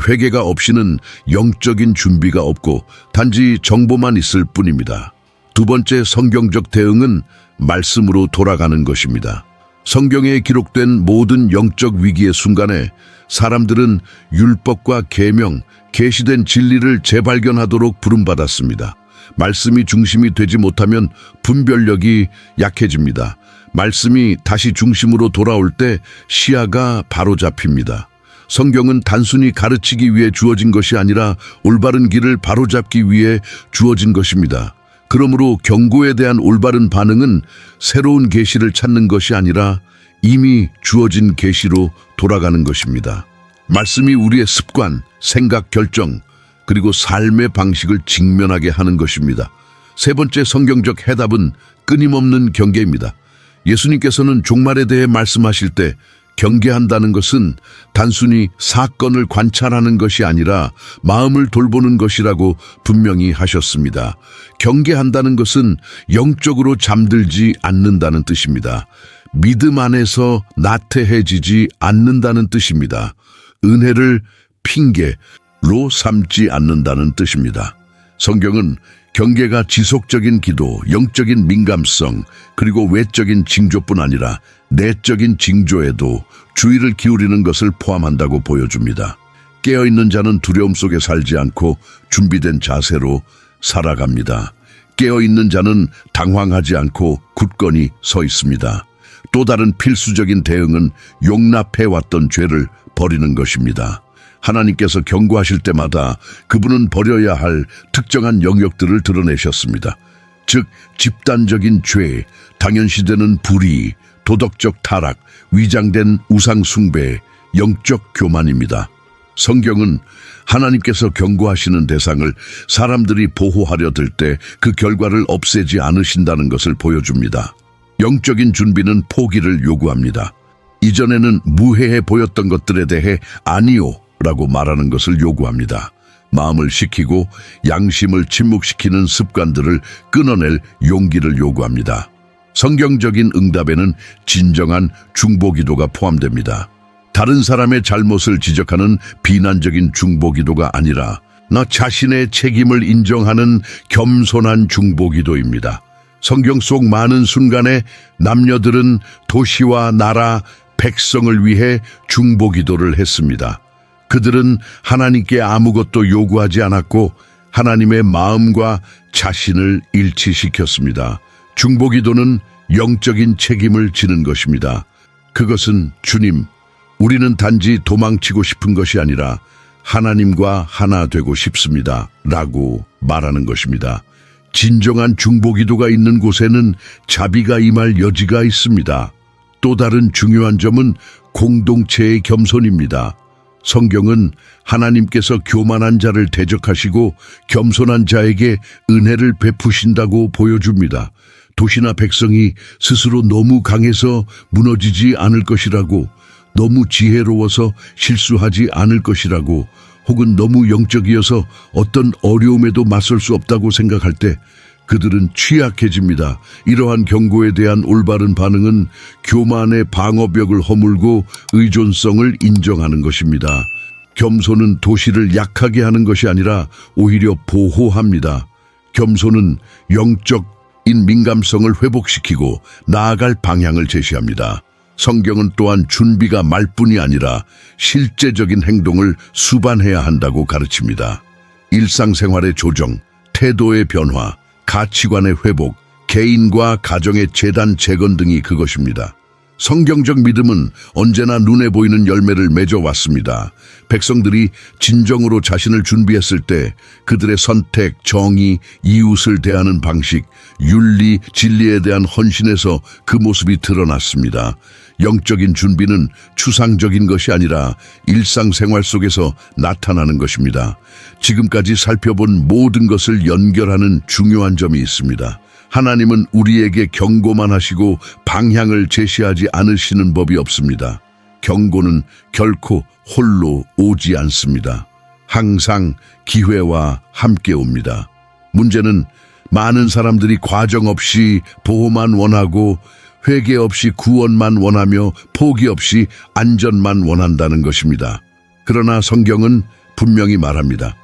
S1: 회개가 없이는 영적인 준비가 없고 단지 정보만 있을 뿐입니다. 두 번째 성경적 대응은 말씀으로 돌아가는 것입니다. 성경에 기록된 모든 영적 위기의 순간에 사람들은 율법과 계명, 계시된 진리를 재발견하도록 부름받았습니다. 말씀이 중심이 되지 못하면 분별력이 약해집니다. 말씀이 다시 중심으로 돌아올 때 시야가 바로 잡힙니다. 성경은 단순히 가르치기 위해 주어진 것이 아니라 올바른 길을 바로잡기 위해 주어진 것입니다. 그러므로 경고에 대한 올바른 반응은 새로운 계시를 찾는 것이 아니라 이미 주어진 계시로 돌아가는 것입니다. 말씀이 우리의 습관, 생각, 결정, 그리고 삶의 방식을 직면하게 하는 것입니다. 세 번째 성경적 해답은 끊임없는 경계입니다. 예수님께서는 종말에 대해 말씀하실 때 경계한다는 것은 단순히 사건을 관찰하는 것이 아니라 마음을 돌보는 것이라고 분명히 하셨습니다. 경계한다는 것은 영적으로 잠들지 않는다는 뜻입니다. 믿음 안에서 나태해지지 않는다는 뜻입니다. 은혜를 핑계로 삼지 않는다는 뜻입니다. 성경은 경계가 지속적인 기도, 영적인 민감성, 그리고 외적인 징조뿐 아니라 내적인 징조에도 주의를 기울이는 것을 포함한다고 보여줍니다. 깨어있는 자는 두려움 속에 살지 않고 준비된 자세로 살아갑니다. 깨어있는 자는 당황하지 않고 굳건히 서 있습니다. 또 다른 필수적인 대응은 용납해왔던 죄를 버리는 것입니다. 하나님께서 경고하실 때마다 그분은 버려야 할 특정한 영역들을 드러내셨습니다. 즉, 집단적인 죄, 당연시되는 불의, 도덕적 타락, 위장된 우상 숭배, 영적 교만입니다. 성경은 하나님께서 경고하시는 대상을 사람들이 보호하려 들 때 그 결과를 없애지 않으신다는 것을 보여줍니다. 영적인 준비는 포기를 요구합니다. 이전에는 무해해 보였던 것들에 대해 아니요 라고 말하는 것을 요구합니다. 마음을 식히고 양심을 침묵시키는 습관들을 끊어낼 용기를 요구합니다. 성경적인 응답에는 진정한 중보기도가 포함됩니다. 다른 사람의 잘못을 지적하는 비난적인 중보기도가 아니라 나 자신의 책임을 인정하는 겸손한 중보기도입니다. 성경 속 많은 순간에 남녀들은 도시와 나라, 백성을 위해 중보기도를 했습니다. 그들은 하나님께 아무것도 요구하지 않았고 하나님의 마음과 자신을 일치시켰습니다. 중보기도는 영적인 책임을 지는 것입니다. 그것은 주님, 우리는 단지 도망치고 싶은 것이 아니라 하나님과 하나 되고 싶습니다. 라고 말하는 것입니다. 진정한 중보기도가 있는 곳에는 자비가 임할 여지가 있습니다. 또 다른 중요한 점은 공동체의 겸손입니다. 성경은 하나님께서 교만한 자를 대적하시고 겸손한 자에게 은혜를 베푸신다고 보여줍니다. 도시나 백성이 스스로 너무 강해서 무너지지 않을 것이라고, 너무 지혜로워서 실수하지 않을 것이라고, 혹은 너무 영적이어서 어떤 어려움에도 맞설 수 없다고 생각할 때 그들은 취약해집니다. 이러한 경고에 대한 올바른 반응은 교만의 방어벽을 허물고 의존성을 인정하는 것입니다. 겸손은 도시를 약하게 하는 것이 아니라 오히려 보호합니다. 겸손은 영적인 민감성을 회복시키고 나아갈 방향을 제시합니다. 성경은 또한 준비가 말뿐이 아니라 실제적인 행동을 수반해야 한다고 가르칩니다. 일상생활의 조정, 태도의 변화, 가치관의 회복, 개인과 가정의 재단 재건 등이 그것입니다. 성경적 믿음은 언제나 눈에 보이는 열매를 맺어왔습니다. 백성들이 진정으로 자신을 준비했을 때 그들의 선택, 정의, 이웃을 대하는 방식, 윤리, 진리에 대한 헌신에서 그 모습이 드러났습니다. 영적인 준비는 추상적인 것이 아니라 일상생활 속에서 나타나는 것입니다. 지금까지 살펴본 모든 것을 연결하는 중요한 점이 있습니다. 하나님은 우리에게 경고만 하시고 방향을 제시하지 않으시는 법이 없습니다. 경고는 결코 홀로 오지 않습니다. 항상 기회와 함께 옵니다. 문제는 많은 사람들이 과정 없이 보호만 원하고 회개 없이 구원만 원하며 포기 없이 안전만 원한다는 것입니다. 그러나 성경은 분명히 말합니다.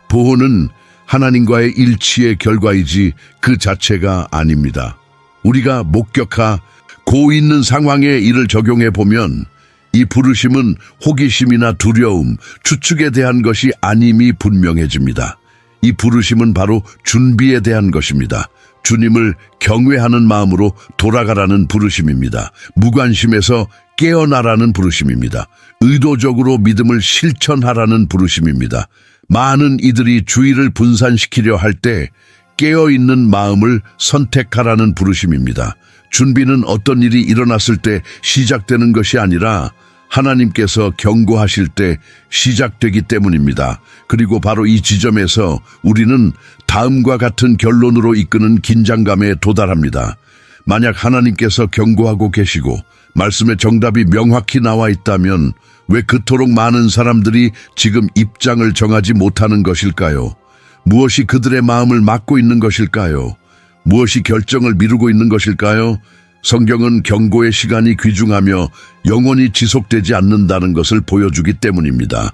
S1: 보호는 하나님과의 일치의 결과이지 그 자체가 아닙니다. 우리가 목격하고 있는 상황에 이를 적용해 보면 이 부르심은 호기심이나 두려움, 추측에 대한 것이 아님이 분명해집니다. 이 부르심은 바로 준비에 대한 것입니다. 주님을 경외하는 마음으로 돌아가라는 부르심입니다. 무관심에서 깨어나라는 부르심입니다. 의도적으로 믿음을 실천하라는 부르심입니다. 많은 이들이 주의를 분산시키려 할 때 깨어있는 마음을 선택하라는 부르심입니다. 준비는 어떤 일이 일어났을 때 시작되는 것이 아니라 하나님께서 경고하실 때 시작되기 때문입니다. 그리고 바로 이 지점에서 우리는 다음과 같은 결론으로 이끄는 긴장감에 도달합니다. 만약 하나님께서 경고하고 계시고 말씀의 정답이 명확히 나와 있다면 왜 그토록 많은 사람들이 지금 입장을 정하지 못하는 것일까요? 무엇이 그들의 마음을 막고 있는 것일까요? 무엇이 결정을 미루고 있는 것일까요? 성경은 경고의 시간이 귀중하며 영원히 지속되지 않는다는 것을 보여주기 때문입니다.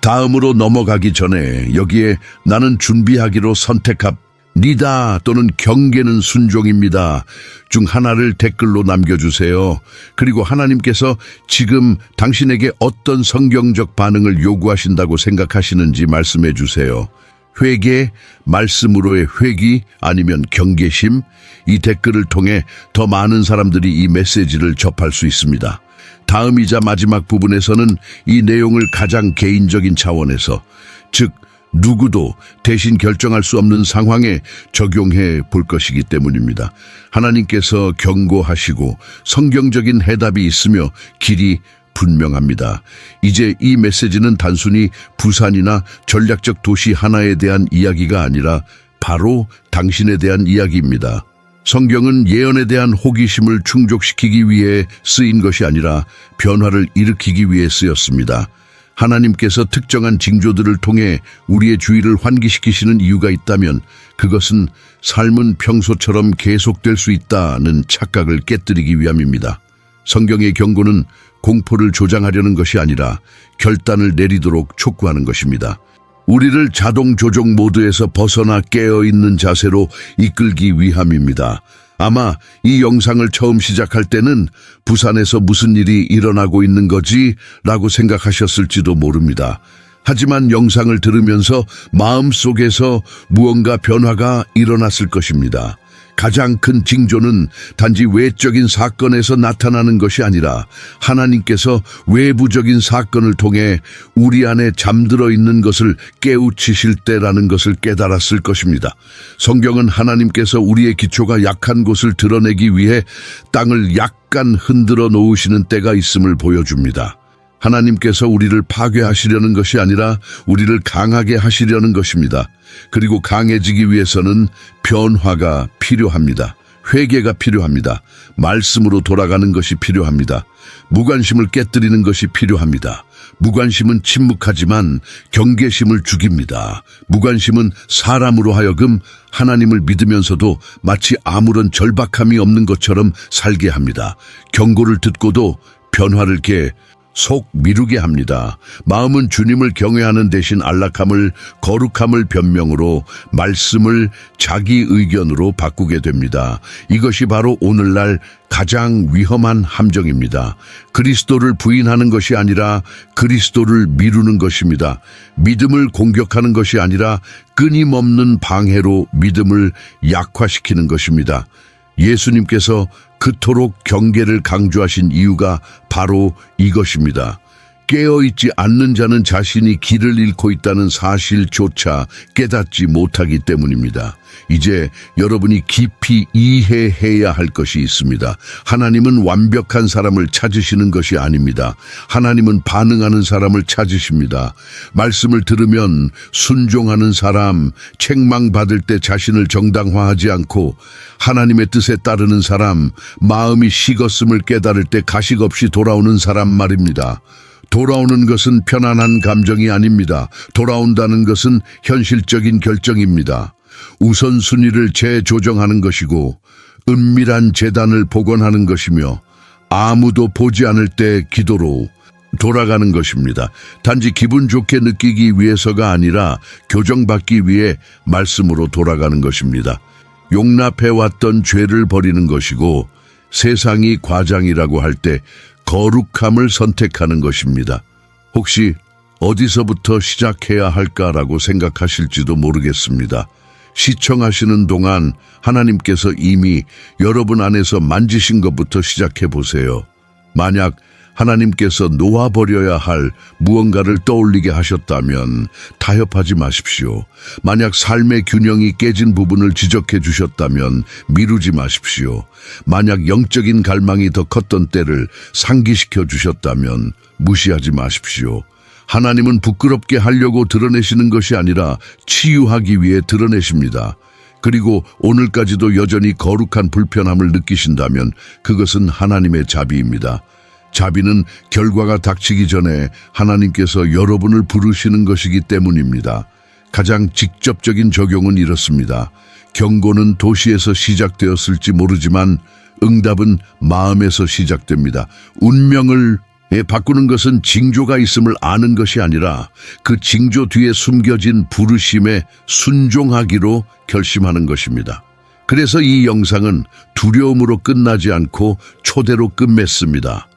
S1: 다음으로 넘어가기 전에 여기에 나는 준비하기로 선택합니다 또는 경계는 순종입니다 중 하나를 댓글로 남겨주세요. 그리고 하나님께서 지금 당신에게 어떤 성경적 반응을 요구하신다고 생각하시는지 말씀해 주세요. 회개, 말씀으로의 회귀 아니면 경계심, 이 댓글을 통해 더 많은 사람들이 이 메시지를 접할 수 있습니다. 다음이자 마지막 부분에서는 이 내용을 가장 개인적인 차원에서, 즉 누구도 대신 결정할 수 없는 상황에 적용해 볼 것이기 때문입니다. 하나님께서 경고하시고 성경적인 해답이 있으며 길이 분명합니다. 이제 이 메시지는 단순히 부산이나 전략적 도시 하나에 대한 이야기가 아니라 바로 당신에 대한 이야기입니다. 성경은 예언에 대한 호기심을 충족시키기 위해 쓰인 것이 아니라 변화를 일으키기 위해 쓰였습니다. 하나님께서 특정한 징조들을 통해 우리의 주의를 환기시키시는 이유가 있다면 그것은 삶은 평소처럼 계속될 수 있다는 착각을 깨뜨리기 위함입니다. 성경의 경고는 공포를 조장하려는 것이 아니라 결단을 내리도록 촉구하는 것입니다. 우리를 자동 조종 모드에서 벗어나 깨어있는 자세로 이끌기 위함입니다. 아마 이 영상을 처음 시작할 때는 부산에서 무슨 일이 일어나고 있는 거지? 라고 생각하셨을지도 모릅니다. 하지만 영상을 들으면서 마음속에서 무언가 변화가 일어났을 것입니다. 가장 큰 징조는 단지 외적인 사건에서 나타나는 것이 아니라 하나님께서 외부적인 사건을 통해 우리 안에 잠들어 있는 것을 깨우치실 때라는 것을 깨달았을 것입니다. 성경은 하나님께서 우리의 기초가 약한 곳을 드러내기 위해 땅을 약간 흔들어 놓으시는 때가 있음을 보여줍니다. 하나님께서 우리를 파괴하시려는 것이 아니라 우리를 강하게 하시려는 것입니다. 그리고 강해지기 위해서는 변화가 필요합니다. 회개가 필요합니다. 말씀으로 돌아가는 것이 필요합니다. 무관심을 깨뜨리는 것이 필요합니다. 무관심은 침묵하지만 경계심을 죽입니다. 무관심은 사람으로 하여금 하나님을 믿으면서도 마치 아무런 절박함이 없는 것처럼 살게 합니다. 경고를 듣고도 변화를 속 미루게 합니다. 마음은 주님을 경외하는 대신 안락함을, 거룩함을 변명으로 말씀을 자기 의견으로 바꾸게 됩니다. 이것이 바로 오늘날 가장 위험한 함정입니다. 그리스도를 부인하는 것이 아니라 그리스도를 미루는 것입니다. 믿음을 공격하는 것이 아니라 끊임없는 방해로 믿음을 약화시키는 것입니다. 예수님께서 그토록 경계를 강조하신 이유가 바로 이것입니다. 깨어있지 않는 자는 자신이 길을 잃고 있다는 사실조차 깨닫지 못하기 때문입니다. 이제 여러분이 깊이 이해해야 할 것이 있습니다. 하나님은 완벽한 사람을 찾으시는 것이 아닙니다. 하나님은 반응하는 사람을 찾으십니다. 말씀을 들으면 순종하는 사람, 책망받을 때 자신을 정당화하지 않고 하나님의 뜻에 따르는 사람, 마음이 식었음을 깨달을 때 가식 없이 돌아오는 사람 말입니다. 돌아오는 것은 편안한 감정이 아닙니다. 돌아온다는 것은 현실적인 결정입니다. 우선순위를 재조정하는 것이고 은밀한 재단을 복원하는 것이며 아무도 보지 않을 때 기도로 돌아가는 것입니다. 단지 기분 좋게 느끼기 위해서가 아니라 교정받기 위해 말씀으로 돌아가는 것입니다. 용납해왔던 죄를 버리는 것이고 세상이 과장이라고 할 때 거룩함을 선택하는 것입니다. 혹시 어디서부터 시작해야 할까라고 생각하실지도 모르겠습니다. 시청하시는 동안 하나님께서 이미 여러분 안에서 만지신 것부터 시작해 보세요. 만약 하나님께서 놓아버려야 할 무언가를 떠올리게 하셨다면 타협하지 마십시오. 만약 삶의 균형이 깨진 부분을 지적해 주셨다면 미루지 마십시오. 만약 영적인 갈망이 더 컸던 때를 상기시켜 주셨다면 무시하지 마십시오. 하나님은 부끄럽게 하려고 드러내시는 것이 아니라 치유하기 위해 드러내십니다. 그리고 오늘까지도 여전히 거룩한 불편함을 느끼신다면 그것은 하나님의 자비입니다. 자비는 결과가 닥치기 전에 하나님께서 여러분을 부르시는 것이기 때문입니다. 가장 직접적인 적용은 이렇습니다. 경고는 도시에서 시작되었을지 모르지만 응답은 마음에서 시작됩니다. 운명을 바꾸는 것은 징조가 있음을 아는 것이 아니라 그 징조 뒤에 숨겨진 부르심에 순종하기로 결심하는 것입니다. 그래서 이 영상은 두려움으로 끝나지 않고 초대로 끝맺습니다.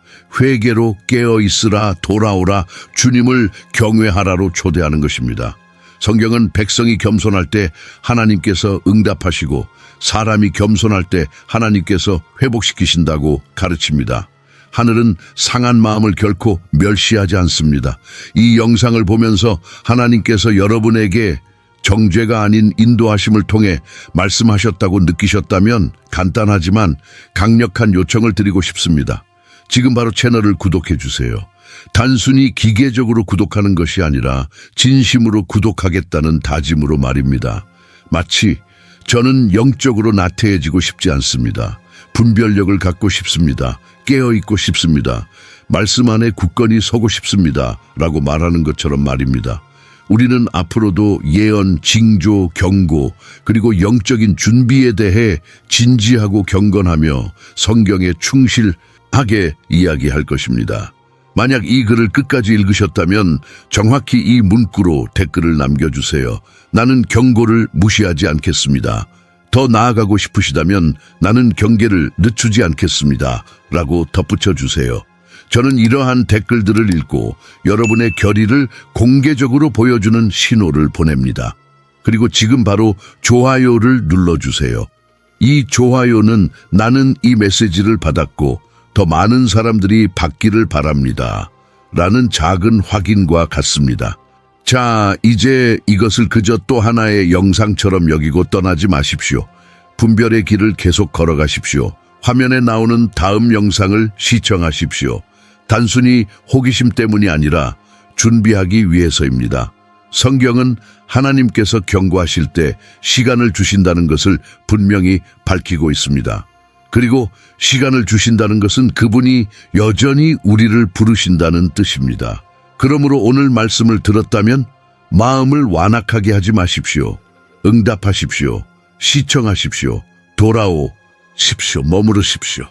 S1: 회개로 깨어있으라, 돌아오라, 주님을 경외하라로 초대하는 것입니다. 성경은 백성이 겸손할 때 하나님께서 응답하시고 사람이 겸손할 때 하나님께서 회복시키신다고 가르칩니다. 하늘은 상한 마음을 결코 멸시하지 않습니다. 이 영상을 보면서 하나님께서 여러분에게 정죄가 아닌 인도하심을 통해 말씀하셨다고 느끼셨다면 간단하지만 강력한 요청을 드리고 싶습니다. 지금 바로 채널을 구독해 주세요. 단순히 기계적으로 구독하는 것이 아니라 진심으로 구독하겠다는 다짐으로 말입니다. 마치 저는 영적으로 나태해지고 싶지 않습니다. 분별력을 갖고 싶습니다. 깨어있고 싶습니다. 말씀 안에 굳건히 서고 싶습니다. 라고 말하는 것처럼 말입니다. 우리는 앞으로도 예언, 징조, 경고, 그리고 영적인 준비에 대해 진지하고 경건하며 성경에 충실하게 이야기할 것입니다. 만약 이 글을 끝까지 읽으셨다면 정확히 이 문구로 댓글을 남겨주세요. 나는 경고를 무시하지 않겠습니다. 더 나아가고 싶으시다면 나는 경계를 늦추지 않겠습니다. 라고 덧붙여 주세요. 저는 이러한 댓글들을 읽고 여러분의 결의를 공개적으로 보여주는 신호를 보냅니다. 그리고 지금 바로 좋아요를 눌러주세요. 이 좋아요는 나는 이 메시지를 받았고 더 많은 사람들이 받기를 바랍니다. 라는 작은 확인과 같습니다. 자, 이제 이것을 그저 또 하나의 영상처럼 여기고 떠나지 마십시오. 분별의 길을 계속 걸어가십시오. 화면에 나오는 다음 영상을 시청하십시오. 단순히 호기심 때문이 아니라 준비하기 위해서입니다. 성경은 하나님께서 경고하실 때 시간을 주신다는 것을 분명히 밝히고 있습니다. 그리고 시간을 주신다는 것은 그분이 여전히 우리를 부르신다는 뜻입니다. 그러므로 오늘 말씀을 들었다면 마음을 완악하게 하지 마십시오. 응답하십시오. 시청하십시오. 돌아오십시오. 머무르십시오.